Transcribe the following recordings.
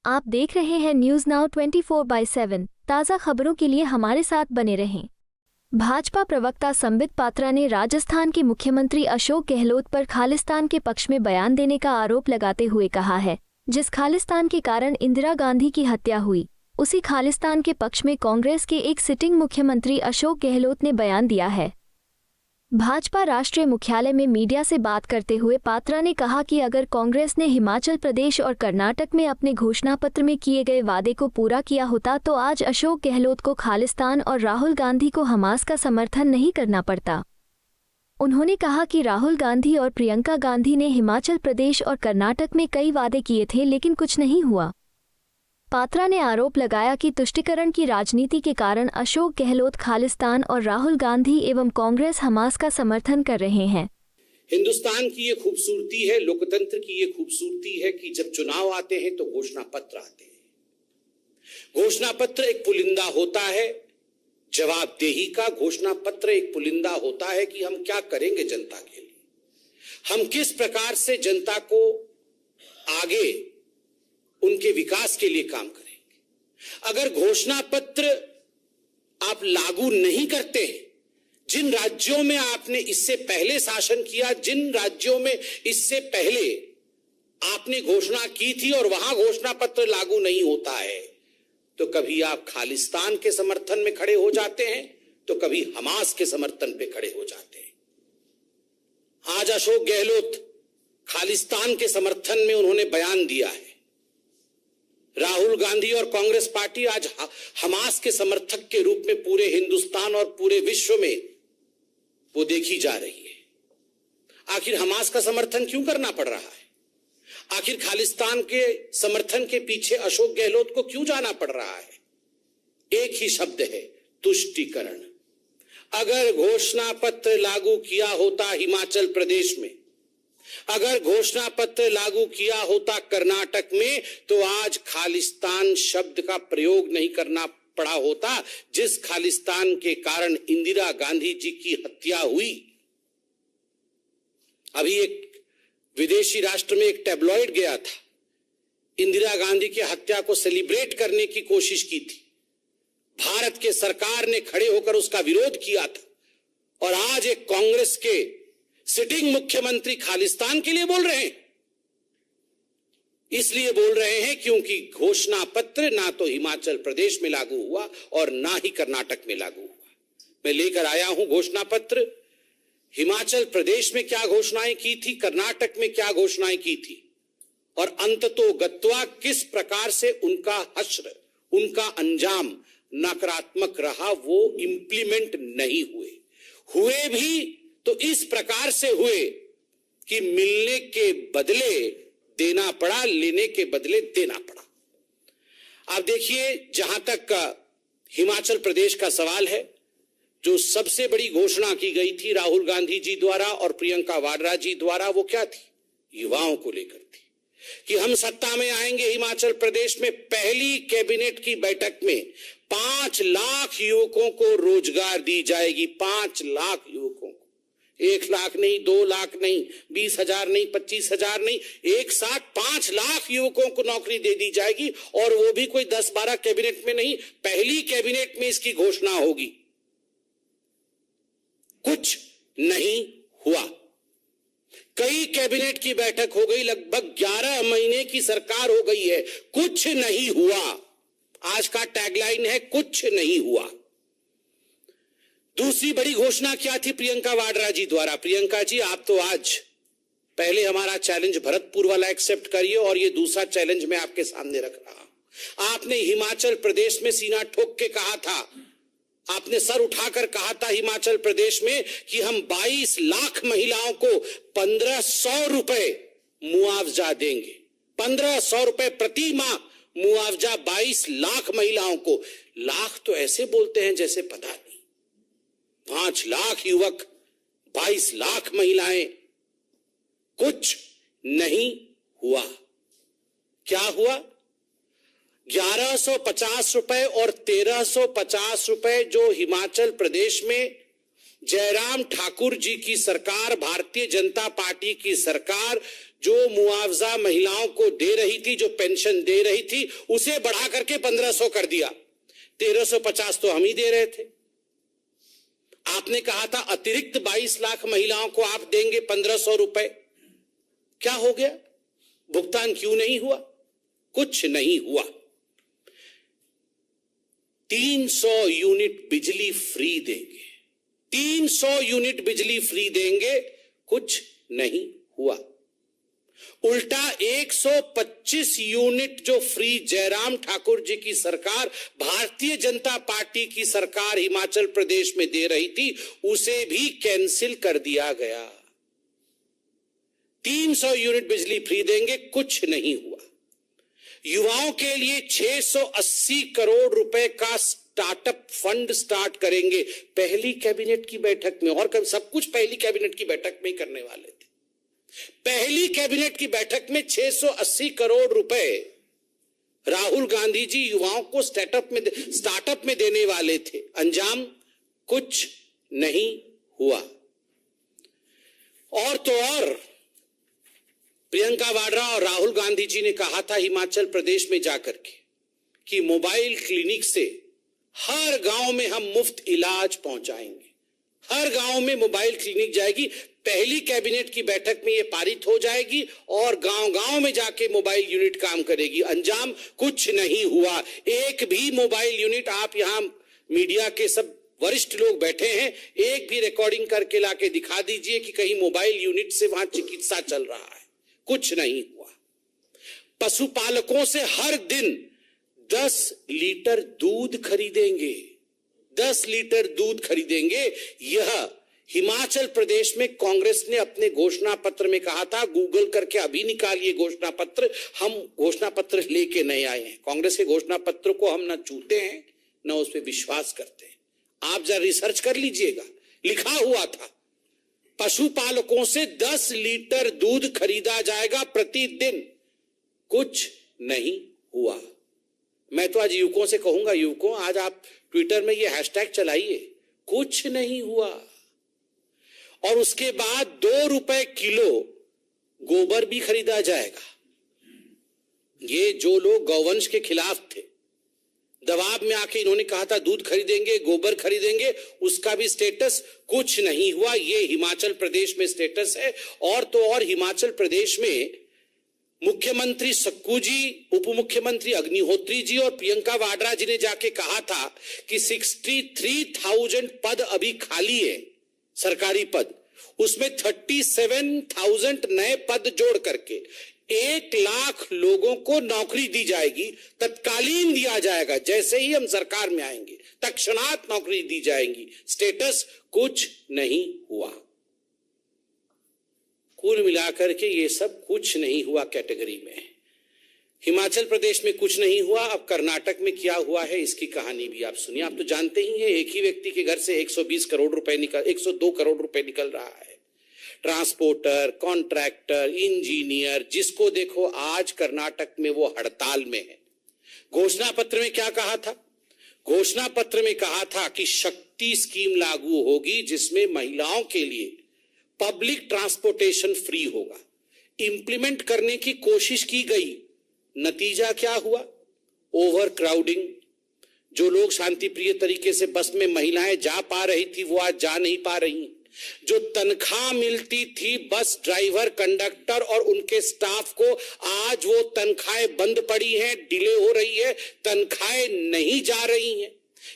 आप देख रहे हैं न्यूज नाउ 24/7। ताज़ा खबरों के लिए हमारे साथ बने रहें। भाजपा प्रवक्ता संबित पात्रा ने राजस्थान के मुख्यमंत्री अशोक गहलोत पर खालिस्तान के पक्ष में बयान देने का आरोप लगाते हुए कहा है, जिस खालिस्तान के कारण इंदिरा गांधी की हत्या हुई, उसी खालिस्तान के पक्ष में कांग्रेस के एक सिटिंग मुख्यमंत्री अशोक गहलोत ने बयान दिया है। भाजपा राष्ट्रीय मुख्यालय में मीडिया से बात करते हुए पात्रा ने कहा कि अगर कांग्रेस ने हिमाचल प्रदेश और कर्नाटक में अपने घोषणापत्र में किए गए वादे को पूरा किया होता तो आज अशोक गहलोत को खालिस्तान और राहुल गांधी को हमास का समर्थन नहीं करना पड़ता। उन्होंने कहा कि राहुल गांधी और प्रियंका गांधी ने हिमाचल प्रदेश और कर्नाटक में कई वादे किए थे लेकिन कुछ नहीं हुआ। पात्रा ने आरोप लगाया कि तुष्टीकरण की राजनीति के कारण अशोक गहलोत खालिस्तान और राहुल गांधी एवं कांग्रेस हमास का समर्थन कर रहे हैं। हिंदुस्तान की ये खूबसूरती है, लोकतंत्र की ये खूबसूरती है कि जब चुनाव आते हैं तो घोषणा पत्र आते हैं। घोषणा पत्र एक पुलिंदा होता है, जवाबदेही का घोषणा पत्र एक पुलिंदा होता है कि हम क्या करेंगे जनता के लिए, हम किस प्रकार से जनता को आगे उनके विकास के लिए काम करेंगे। अगर घोषणा पत्र आप लागू नहीं करते हैं, जिन राज्यों में आपने इससे पहले शासन किया, जिन राज्यों में इससे पहले आपने घोषणा की थी और वहां घोषणा पत्र लागू नहीं होता है, तो कभी आप खालिस्तान के समर्थन में खड़े हो जाते हैं तो कभी हमास के समर्थन पे खड़े हो जाते हैं। आज अशोक गहलोत खालिस्तान के समर्थन में उन्होंने बयान दिया है। राहुल गांधी और कांग्रेस पार्टी आज हमास के समर्थक के रूप में पूरे हिंदुस्तान और पूरे विश्व में वो देखी जा रही है। आखिर हमास का समर्थन क्यों करना पड़ रहा है? आखिर खालिस्तान के समर्थन के पीछे अशोक गहलोत को क्यों जाना पड़ रहा है? एक ही शब्द है, तुष्टीकरण। अगर घोषणा पत्र लागू किया होता हिमाचल प्रदेश में, अगर घोषणा पत्र लागू किया होता कर्नाटक में, तो आज खालिस्तान शब्द का प्रयोग नहीं करना पड़ा होता, जिस खालिस्तान के कारण इंदिरा गांधी जी की हत्या हुई। अभी एक विदेशी राष्ट्र में एक टैबलॉइड गया था, इंदिरा गांधी की हत्या को सेलिब्रेट करने की कोशिश की थी। भारत के सरकार ने खड़े होकर उसका विरोध किया था और आज एक कांग्रेस के सिटिंग मुख्यमंत्री खालिस्तान के लिए बोल रहे हैं। इसलिए बोल रहे हैं क्योंकि घोषणा पत्र ना तो हिमाचल प्रदेश में लागू हुआ और ना ही कर्नाटक में लागू हुआ। मैं लेकर आया हूं घोषणा पत्र। हिमाचल प्रदेश में क्या घोषणाएं की थी, कर्नाटक में क्या घोषणाएं की थी और अंततोगत्वा किस प्रकार से उनका हश्र, उनका अंजाम नकारात्मक रहा, वो इंप्लीमेंट नहीं हुए भी तो इस प्रकार से हुए कि मिलने के बदले देना पड़ा, लेने के बदले देना पड़ा। आप देखिए, जहां तक हिमाचल प्रदेश का सवाल है, जो सबसे बड़ी घोषणा की गई थी राहुल गांधी जी द्वारा और प्रियंका वाड्रा जी द्वारा, वो क्या थी? युवाओं को लेकर थी कि हम सत्ता में आएंगे हिमाचल प्रदेश में। पहली कैबिनेट की बैठक में 5 लाख युवकों को रोजगार दी जाएगी। 5 लाख युवकों को, 1 लाख नहीं, 2 लाख नहीं, 20,000 नहीं, 25,000 नहीं, एक साथ 5 लाख युवकों को नौकरी दे दी जाएगी। और वो भी कोई 10-12 कैबिनेट में नहीं, पहली कैबिनेट में इसकी घोषणा होगी। कुछ नहीं हुआ। कई कैबिनेट की बैठक हो गई, लगभग 11 महीने की सरकार हो गई है, कुछ नहीं हुआ। आज का टैगलाइन है, कुछ नहीं हुआ। दूसरी बड़ी घोषणा क्या थी प्रियंका वाड्रा जी द्वारा? प्रियंका जी, आप तो आज पहले हमारा चैलेंज भरतपुर वाला एक्सेप्ट करिए और ये दूसरा चैलेंज मैं आपके सामने रख रहा हूं। आपने हिमाचल प्रदेश में सीना ठोक के कहा था, आपने सर उठाकर कहा था हिमाचल प्रदेश में कि हम 22 लाख महिलाओं को 1500 रुपए मुआवजा देंगे। 1500 रुपए प्रति माह मुआवजा 22 लाख महिलाओं को। लाख तो ऐसे बोलते हैं जैसे पता नहीं। 5 लाख युवक, 22 लाख महिलाएं, कुछ नहीं हुआ। क्या हुआ? 1150 रुपए और 1350 रुपए जो हिमाचल प्रदेश में जयराम ठाकुर जी की सरकार, भारतीय जनता पार्टी की सरकार जो मुआवजा महिलाओं को दे रही थी, जो पेंशन दे रही थी, उसे बढ़ा करके 1500 कर दिया। 1350 तो हम ही दे रहे थे। आपने कहा था अतिरिक्त 22 लाख महिलाओं को आप देंगे 1500 रुपए। क्या हो गया? भुगतान क्यों नहीं हुआ? कुछ नहीं हुआ। 300 यूनिट बिजली फ्री देंगे, 300 यूनिट बिजली फ्री देंगे, कुछ नहीं हुआ। उल्टा 125 यूनिट जो फ्री जयराम ठाकुर जी की सरकार, भारतीय जनता पार्टी की सरकार हिमाचल प्रदेश में दे रही थी, उसे भी कैंसिल कर दिया गया। 300 यूनिट बिजली फ्री देंगे, कुछ नहीं हुआ। युवाओं के लिए 680 करोड़ रुपए का स्टार्टअप फंड स्टार्ट करेंगे, पहली कैबिनेट की बैठक में। और सब कुछ पहली कैबिनेट की बैठक में ही करने वाले थे। पहली कैबिनेट की बैठक में 680 करोड़ रुपए राहुल गांधी जी युवाओं को स्टार्टअप में देने वाले थे। अंजाम कुछ नहीं हुआ। और तो और प्रियंका वाड्रा और राहुल गांधी जी ने कहा था हिमाचल प्रदेश में जाकर के कि मोबाइल क्लिनिक से हर गांव में हम मुफ्त इलाज पहुंचाएंगे। हर गांव में मोबाइल क्लिनिक जाएगी। पहली कैबिनेट की बैठक में यह पारित हो जाएगी और गांव-गांव में जाके मोबाइल यूनिट काम करेगी। अंजाम कुछ नहीं हुआ। एक भी मोबाइल यूनिट, आप यहां मीडिया के सब वरिष्ठ लोग बैठे हैं, एक भी रिकॉर्डिंग करके लाके दिखा दीजिए कि कहीं मोबाइल यूनिट से वहां चिकित्सा चल रहा है। कुछ नहीं हुआ। पशुपालकों से हर दिन 10 लीटर दूध खरीदेंगे, 10 लीटर दूध खरीदेंगे। यह हिमाचल प्रदेश में कांग्रेस ने अपने घोषणा पत्र में कहा था। गूगल करके अभी निकालिए घोषणा पत्र। हम घोषणा पत्र लेके नहीं आए हैं। कांग्रेस के घोषणा पत्र को हम न छूते हैं न उस पर विश्वास करते हैं। आप जरा रिसर्च कर लीजिएगा, लिखा हुआ था पशुपालकों से 10 लीटर दूध खरीदा जाएगा प्रतिदिन। कुछ नहीं हुआ। मैं तो आज युवकों से कहूंगा, युवकों आज आप ट्विटर में ये हैशटैग चलाइए, कुछ नहीं हुआ। और उसके बाद 2 रुपए किलो गोबर भी खरीदा जाएगा। ये जो लोग गौवंश के खिलाफ थे, दबाव में आके इन्होंने कहा था दूध खरीदेंगे, गोबर खरीदेंगे, उसका भी स्टेटस कुछ नहीं हुआ। ये हिमाचल प्रदेश में स्टेटस है। और तो और हिमाचल प्रदेश में मुख्यमंत्री सक्कू जी, उप मुख्यमंत्री अग्निहोत्री जी और प्रियंका वाड्रा जी ने जाके कहा था कि 63,000 पद अभी खाली है, सरकारी पद। उसमें 37,000 नए पद जोड़ करके 1 लाख लोगों को नौकरी दी जाएगी। तत्कालीन दिया जाएगा, जैसे ही हम सरकार में आएंगे तत्क्षणात नौकरी दी जाएगी। स्टेटस कुछ नहीं हुआ। कुल मिलाकर के ये सब कुछ नहीं हुआ कैटेगरी में। हिमाचल प्रदेश में कुछ नहीं हुआ। अब कर्नाटक में क्या हुआ है इसकी कहानी भी आप सुनिए। आप तो जानते ही हैं, एक ही व्यक्ति के घर से 120 करोड़ रुपए 102 करोड़ रुपए निकल रहा है। ट्रांसपोर्टर, कॉन्ट्रैक्टर, इंजीनियर, जिसको देखो आज कर्नाटक में वो हड़ताल में है। घोषणा पत्र में क्या कहा था? घोषणा पत्र में कहा था कि शक्ति स्कीम लागू होगी, जिसमें महिलाओं के लिए पब्लिक ट्रांसपोर्टेशन फ्री होगा। इंप्लीमेंट करने की कोशिश की गई, नतीजा क्या हुआ? Over crowding. जो लोग शांति प्रिय तरीके से बस में महिलाएं जा पा रही थी, वो आज जा नहीं पा रही। जो तनख्वाह मिलती थी बस ड्राइवर, कंडक्टर और उनके स्टाफ को, आज वो तनख्वाहें बंद पड़ी हैं, डिले हो रही है, तनख्वाहें नहीं जा रही हैं।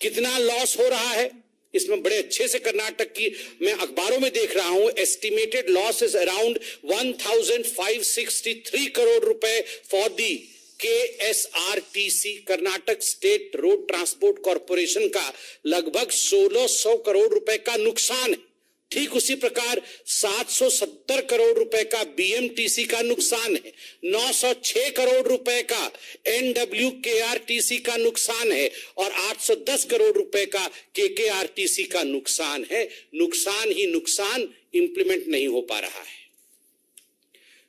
कितना लॉस हो रहा है इसमें बड़े अच्छे से कर्नाटक की मैं अखबारों में देख रहा हूं। Estimated loss is around 1563 crore रुपए for the KSRTC, Karnataka state road transport corporation का लगभग 1600 करोड़ रुपए का नुकसान है। ठीक उसी प्रकार 770 करोड़ रुपए का BMTC का नुकसान है। 906 करोड़ रुपए का NWKRTC का नुकसान है और 810 करोड़ रुपए का KKRTC का नुकसान है। नुकसान ही नुकसान, इंप्लीमेंट नहीं हो पा रहा है।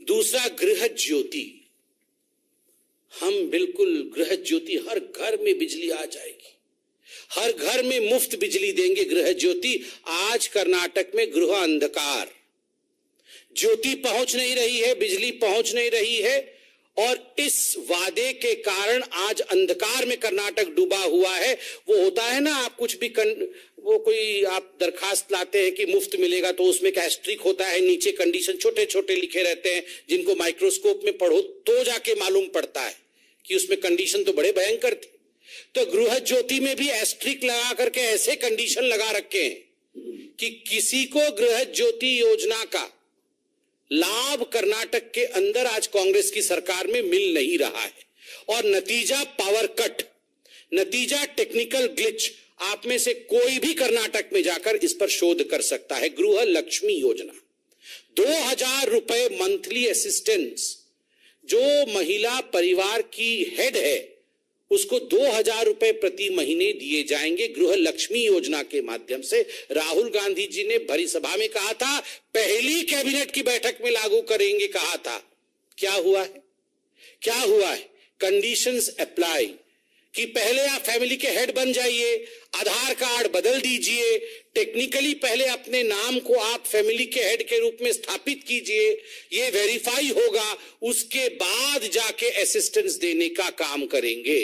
दूसरा, गृह ज्योति। हम बिल्कुल गृह ज्योति, हर घर में बिजली आ जाएगी, हर घर में मुफ्त बिजली देंगे गृह ज्योति। आज कर्नाटक में गृह अंधकार, ज्योति पहुंच नहीं रही है, बिजली पहुंच नहीं रही है, और इस वादे के कारण आज अंधकार में कर्नाटक डूबा हुआ है। वो होता है ना, आप कुछ भी वो कोई आप दरखास्त लाते हैं कि मुफ्त मिलेगा, तो उसमें एक एस्ट्रिक होता है, नीचे कंडीशन छोटे छोटे लिखे रहते हैं, जिनको माइक्रोस्कोप में पढ़ो तो जाके मालूम पड़ता है कि उसमें कंडीशन तो बड़े भयंकर थे। तो गृह ज्योति में भी एस्ट्रिक लगा करके ऐसे कंडीशन लगा रखे हैं कि किसी को गृह ज्योति योजना का लाभ कर्नाटक के अंदर आज कांग्रेस की सरकार में मिल नहीं रहा है, और नतीजा पावर कट, नतीजा टेक्निकल ग्लिच। आप में से कोई भी कर्नाटक में जाकर इस पर शोध कर सकता है। गृह लक्ष्मी योजना 2000 रुपए मंथली असिस्टेंस, जो महिला परिवार की हेड है उसको 2000 रुपए प्रति महीने दिए जाएंगे गृह लक्ष्मी योजना के माध्यम से। राहुल गांधी जी ने भरी सभा में कहा था, पहली कैबिनेट की बैठक में लागू करेंगे कहा था। क्या हुआ है? क्या हुआ है? कंडीशंस अप्लाई कि पहले आप फैमिली के हेड बन जाइए, आधार कार्ड बदल दीजिए, टेक्निकली पहले अपने नाम को आप फैमिली के हेड के रूप में स्थापित कीजिए, ये वेरीफाई होगा, उसके बाद जाके असिस्टेंस देने का काम करेंगे।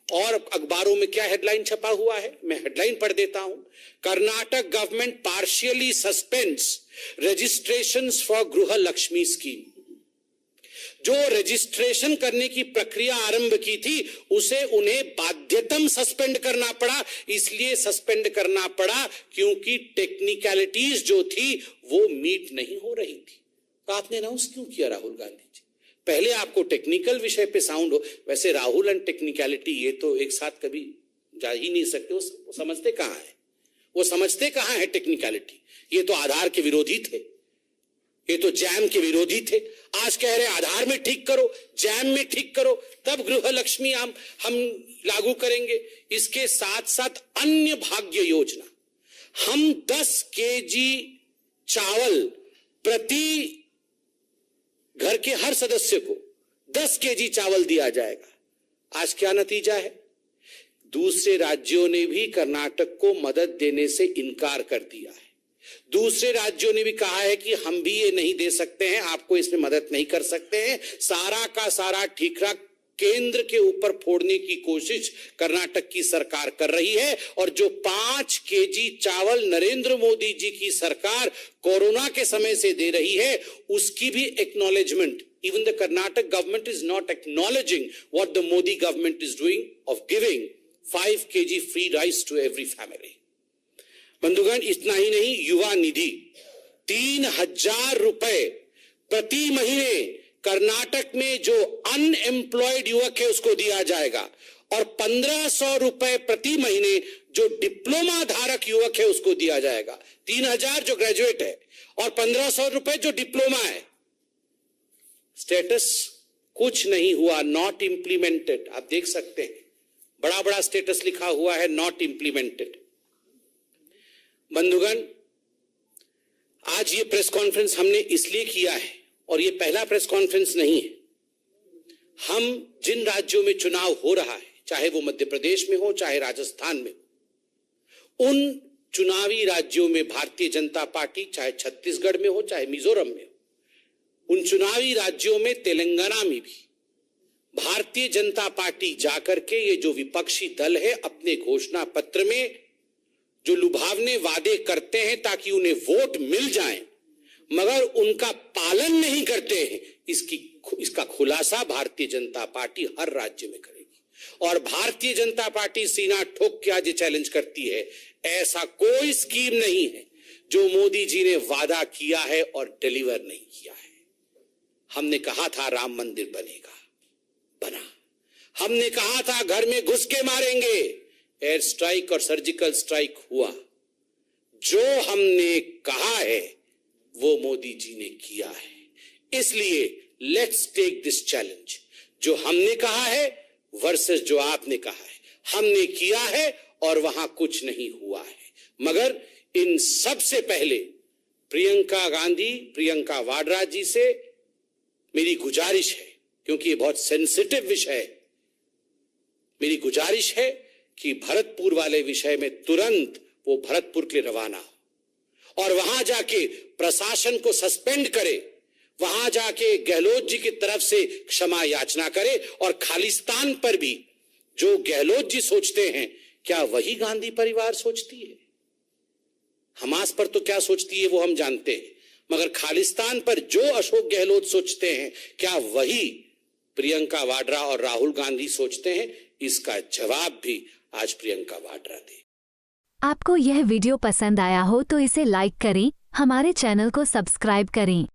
और अखबारों में क्या हेडलाइन छपा हुआ है, मैं हेडलाइन पढ़ देता हूं। Karnataka government partially suspends registrations for गृह लक्ष्मी स्कीम। जो रजिस्ट्रेशन करने की प्रक्रिया आरंभ की थी उसे उन्हें बाध्यतम सस्पेंड करना पड़ा। इसलिए सस्पेंड करना पड़ा क्योंकि टेक्निकलिटीज जो थी वो मीट नहीं हो रही थी। तो आपने अनाउंस क्यों किया राहुल गांधी जी? पहले आपको टेक्निकल विषय पे साउंड हो। वैसे राहुल एंड टेक्निकलिटी ये तो एक साथ कभी जा ही नहीं सकते। वो समझते कहां है? वो समझते कहां है टेक्निकलिटी? ये तो आधार के विरोधी थे, ये तो जैम के विरोधी थे। आज कह रहे आधार में ठीक करो, जैम में ठीक करो, तब गृह लक्ष्मी हम लागू करेंगे। इसके साथ साथ अन्य भाग्य योजना, हम 10 केजी चावल प्रति घर के हर सदस्य को 10 केजी चावल दिया जाएगा। आज क्या नतीजा है? दूसरे राज्यों ने भी कर्नाटक को मदद देने से इनकार कर दिया है। दूसरे राज्यों ने भी कहा है कि हम भी ये नहीं दे सकते हैं, आपको इसमें मदद नहीं कर सकते हैं। सारा का सारा ठीकरा केंद्र के ऊपर फोड़ने की कोशिश कर्नाटक की सरकार कर रही है। और जो 5 केजी चावल नरेंद्र मोदी जी की सरकार कोरोना के समय से दे रही है, उसकी भी acknowledgement, even the Karnataka government is not acknowledging what the Modi government is doing of giving 5 KG free rice to every family. बंधुगण, इतना ही नहीं, युवा निधि 3000 रुपए प्रति महीने कर्नाटक में जो अनएम्प्लॉयड युवक है उसको दिया जाएगा, और 1500 रुपए प्रति महीने जो डिप्लोमा धारक युवक है उसको दिया जाएगा। 3000 जो ग्रेजुएट है और 1500 रुपए जो डिप्लोमा है। स्टेटस कुछ नहीं हुआ, नॉट इंप्लीमेंटेड। आप देख सकते हैं बड़ा बड़ा स्टेटस लिखा हुआ है, नॉट इंप्लीमेंटेड। बंधुगण, आज ये प्रेस कॉन्फ्रेंस हमने इसलिए किया है, और ये पहला प्रेस कॉन्फ्रेंस नहीं है। हम जिन राज्यों में चुनाव हो रहा है, चाहे वो मध्य प्रदेश में हो, चाहे राजस्थान में हो, उन चुनावी राज्यों में भारतीय जनता पार्टी, चाहे छत्तीसगढ़ में हो, चाहे मिजोरम में हो, उन चुनावी राज्यों में, तेलंगाना में भी भारतीय जनता पार्टी जाकर के ये जो विपक्षी दल है अपने घोषणा पत्र में जो लुभावने वादे करते हैं ताकि उन्हें वोट मिल जाए, मगर उनका पालन नहीं करते हैं, इसका खुलासा भारतीय जनता पार्टी हर राज्य में करेगी। और भारतीय जनता पार्टी सीना ठोक के आज चैलेंज करती है, ऐसा कोई स्कीम नहीं है जो मोदी जी ने वादा किया है और डिलीवर नहीं किया है। हमने कहा था राम मंदिर बनेगा, बना। हमने कहा था घर में घुस के मारेंगे, एयर स्ट्राइक और सर्जिकल स्ट्राइक हुआ। जो हमने कहा है वो मोदी जी ने किया है। इसलिए लेट्स टेक दिस चैलेंज। जो हमने कहा है वर्सेस जो आपने कहा है, हमने किया है और वहां कुछ नहीं हुआ है। मगर इन सबसे पहले प्रियंका गांधी, प्रियंका वाड्रा जी से मेरी गुजारिश है, क्योंकि ये बहुत सेंसिटिव विषय है, मेरी गुजारिश है कि भरतपुर वाले विषय में तुरंत वो भरतपुर के लिए रवाना हो, और वहां जाके प्रशासन को सस्पेंड करे, वहां जाके गहलोत जी की तरफ से क्षमा याचना करे। और खालिस्तान पर भी जो गहलोत जी सोचते हैं, क्या वही गांधी परिवार सोचती है? हमास पर तो क्या सोचती है वो हम जानते हैं, मगर खालिस्तान पर जो अशोक गहलोत सोचते हैं, क्या वही प्रियंका वाड्रा और राहुल गांधी सोचते हैं? इसका जवाब भी आज प्रियंका वाड्रा दे। आपको यह वीडियो पसंद आया हो तो इसे लाइक करें, हमारे चैनल को सब्सक्राइब करें।